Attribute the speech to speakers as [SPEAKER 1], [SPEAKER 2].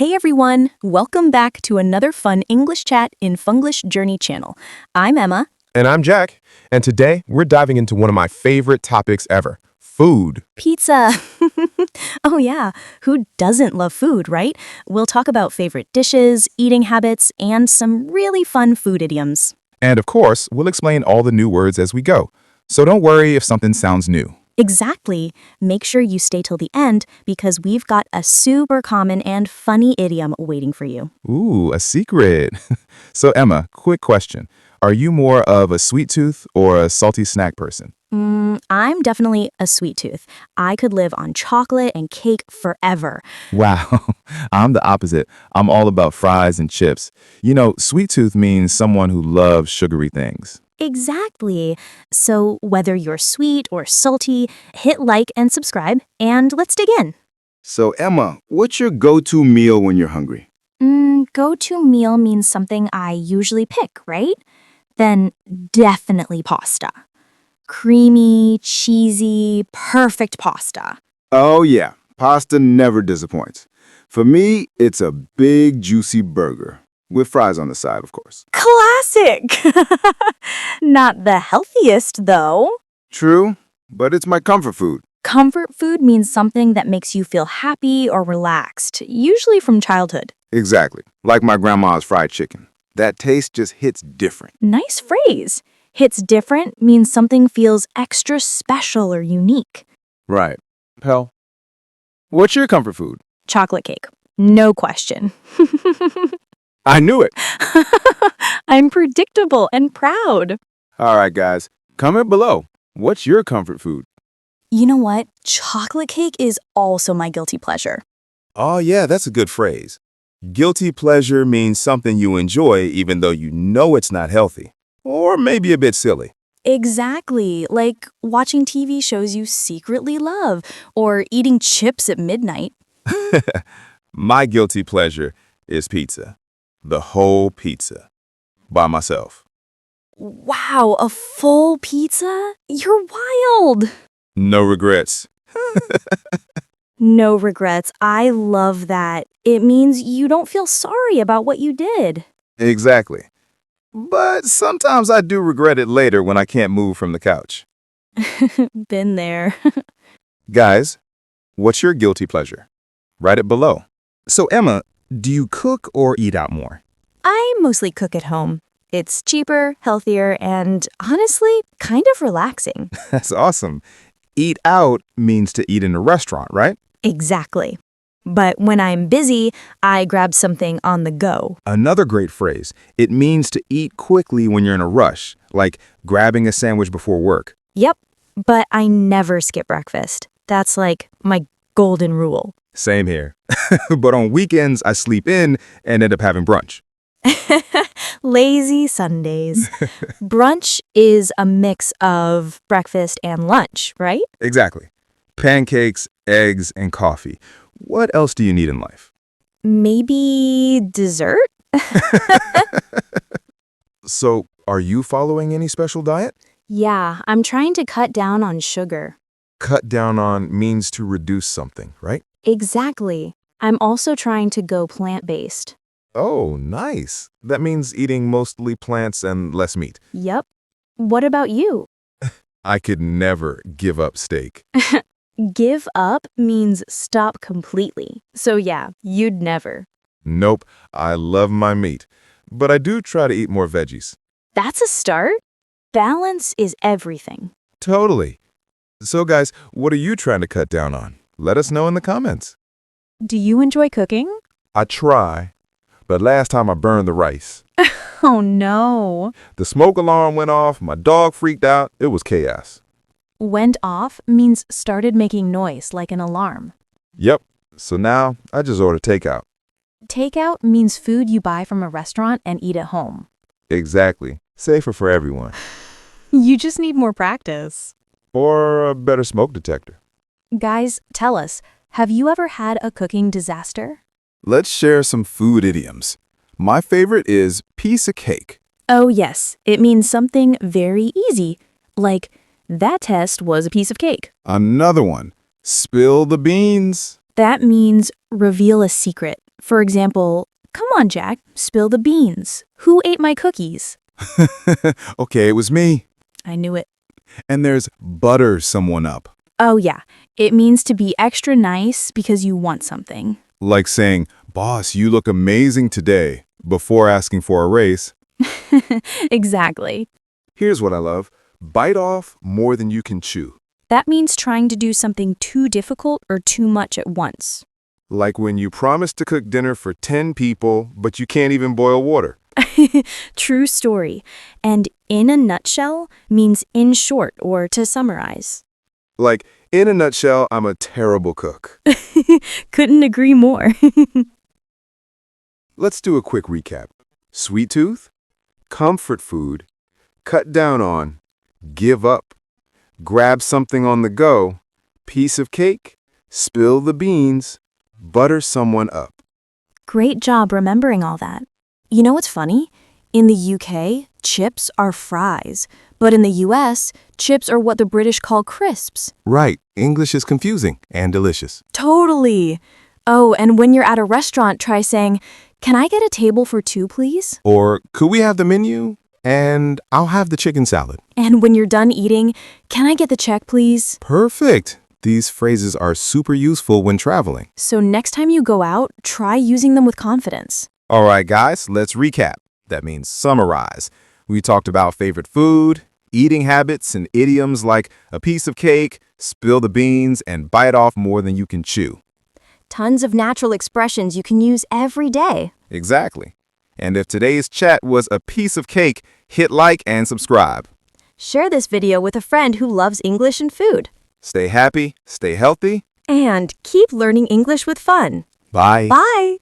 [SPEAKER 1] Hey everyone, welcome back to another fun English chat in Funglish Journey channel. I'm Emma.
[SPEAKER 2] And I'm Jack, and today we're diving into one of my favorite topics ever, food.
[SPEAKER 1] Pizza. Oh yeah, who doesn't love food, right? We'll talk about favorite dishes, eating habits, and some really fun food idioms.
[SPEAKER 2] And of course, we'll explain all the new words as we go, so don't worry if something sounds new.
[SPEAKER 1] Exactly. Make sure you stay till the end because we've got a super common and funny idiom waiting for you.
[SPEAKER 2] Ooh, a secret. So Emma, quick question. Are you more of a sweet tooth or a salty snack person?
[SPEAKER 1] I'm definitely a sweet tooth. I could live on chocolate and cake forever.
[SPEAKER 2] Wow, I'm the opposite. I'm all about fries and chips. You know, sweet tooth means someone who loves sugary things.
[SPEAKER 1] Exactly. So whether you're sweet or salty, hit like and subscribe, and let's dig in.
[SPEAKER 3] So, Emma, what's your go-to meal when you're hungry?
[SPEAKER 1] Go-to meal means something I usually pick, right? Then definitely pasta. Creamy, cheesy, perfect pasta.
[SPEAKER 3] Oh, yeah. Pasta never disappoints. For me, it's a big, juicy burger. With fries on the side, of course.
[SPEAKER 1] Classic! Not the healthiest, though.
[SPEAKER 3] True, but it's my comfort food.
[SPEAKER 1] Comfort food means something that makes you feel happy or relaxed, usually from childhood.
[SPEAKER 3] Exactly. Like my grandma's fried chicken. That taste just hits different.
[SPEAKER 1] Nice phrase. Hits different means something feels extra special or unique.
[SPEAKER 3] Right. Pal, what's your comfort food?
[SPEAKER 1] Chocolate cake. No question.
[SPEAKER 3] I knew it.
[SPEAKER 1] I'm predictable and proud.
[SPEAKER 3] All right, guys. Comment below. What's your comfort food?
[SPEAKER 1] You know what? Chocolate cake is also my guilty pleasure.
[SPEAKER 2] Oh yeah, that's a good phrase. Guilty pleasure means something you enjoy even though you know it's not healthy. Or maybe a bit silly.
[SPEAKER 1] Exactly. Like watching TV shows you secretly love or eating chips at midnight.
[SPEAKER 2] My guilty pleasure is pizza. The whole pizza. By myself.
[SPEAKER 1] Wow, a full pizza? You're wild.
[SPEAKER 2] No regrets.
[SPEAKER 1] No regrets. I love that. It means you don't feel sorry about what you did.
[SPEAKER 2] Exactly. But sometimes I do regret it later when I can't move from the couch.
[SPEAKER 1] Been there.
[SPEAKER 2] Guys, what's your guilty pleasure? Write it below. So Emma, do you cook or eat out more?
[SPEAKER 1] I mostly cook at home. It's cheaper, healthier, and honestly, kind of relaxing.
[SPEAKER 2] That's awesome. Eat out means to eat in a restaurant, right?
[SPEAKER 1] Exactly. But when I'm busy, I grab something on the go.
[SPEAKER 2] Another great phrase. It means to eat quickly when you're in a rush, like grabbing a sandwich before work.
[SPEAKER 1] Yep, but I never skip breakfast. That's like my golden rule.
[SPEAKER 2] Same here. But on weekends, I sleep in and end up having brunch.
[SPEAKER 1] Lazy Sundays. Brunch is a mix of breakfast and lunch, right?
[SPEAKER 2] Exactly. Pancakes, eggs, and coffee. What else do you need in life?
[SPEAKER 1] Maybe dessert?
[SPEAKER 2] So, are you following any special diet?
[SPEAKER 1] Yeah, I'm trying to cut down on sugar.
[SPEAKER 2] Cut down on means to reduce something, right?
[SPEAKER 1] Exactly. I'm also trying to go plant-based.
[SPEAKER 2] Oh, nice. That means eating mostly plants and less meat.
[SPEAKER 1] Yep. What about you?
[SPEAKER 2] I could never give up steak.
[SPEAKER 1] Give up means stop completely. So yeah, you'd never.
[SPEAKER 2] Nope, I love my meat. But I do try to eat more veggies.
[SPEAKER 1] That's a start. Balance is everything.
[SPEAKER 2] Totally. So guys, what are you trying to cut down on? Let us know in the comments.
[SPEAKER 1] Do you enjoy cooking?
[SPEAKER 2] I try, but last time I burned the rice.
[SPEAKER 1] Oh no.
[SPEAKER 2] The smoke alarm went off, my dog freaked out, it was chaos.
[SPEAKER 1] Went off means started making noise like an alarm.
[SPEAKER 2] Yep, so now I just order takeout.
[SPEAKER 1] Takeout means food you buy from a restaurant and eat at home.
[SPEAKER 2] Exactly, safer for everyone.
[SPEAKER 1] You just need more practice.
[SPEAKER 2] Or a better smoke detector.
[SPEAKER 1] Guys, tell us, have you ever had a cooking disaster?
[SPEAKER 2] Let's share some food idioms. My favorite is piece of cake.
[SPEAKER 1] Oh yes, it means something very easy, like that test was a piece of cake.
[SPEAKER 2] Another one, spill the beans.
[SPEAKER 1] That means reveal a secret, For example, come on, Jack, spill the beans. Who ate my cookies?
[SPEAKER 2] Okay, it was me.
[SPEAKER 1] I knew it.
[SPEAKER 2] And there's butter someone up.
[SPEAKER 1] Oh, yeah. It means to be extra nice because you want something.
[SPEAKER 2] Like saying, "Boss, you look amazing today," before asking for a raise.
[SPEAKER 1] Exactly.
[SPEAKER 2] Here's what I love. Bite off more than you can chew.
[SPEAKER 1] That means trying to do something too difficult or too much at once.
[SPEAKER 2] Like when you promise to cook dinner for 10 people, but you can't even boil water.
[SPEAKER 1] True story. And in a nutshell means in short or to summarize.
[SPEAKER 2] Like, in a nutshell, I'm a terrible cook.
[SPEAKER 1] Couldn't agree more.
[SPEAKER 2] Let's do a quick recap. Sweet tooth, comfort food, cut down on, give up, grab something on the go, piece of cake, spill the beans, butter someone up.
[SPEAKER 1] Great job remembering all that. You know what's funny? In the UK, chips are fries. But in the US, chips are what the British call crisps.
[SPEAKER 2] Right. English is confusing and delicious.
[SPEAKER 1] Totally. Oh, and when you're at a restaurant, try saying, "Can I get a table for two, please?"
[SPEAKER 2] Or, could we have the menu? And I'll have the chicken salad.
[SPEAKER 1] And when you're done eating, "Can I get the check, please?"
[SPEAKER 2] Perfect. These phrases are super useful when traveling.
[SPEAKER 1] So next time you go out, try using them with confidence.
[SPEAKER 2] All right, guys, let's recap. That means summarize. We talked about favorite food, eating habits, and idioms like a piece of cake, spill the beans, and bite off more than you can chew.
[SPEAKER 1] Tons of natural expressions you can use every day.
[SPEAKER 2] Exactly. And if today's chat was a piece of cake, hit like and subscribe.
[SPEAKER 1] Share this video with a friend who loves English and food.
[SPEAKER 2] Stay happy, stay healthy.
[SPEAKER 1] And keep learning English with fun.
[SPEAKER 2] Bye.
[SPEAKER 1] Bye!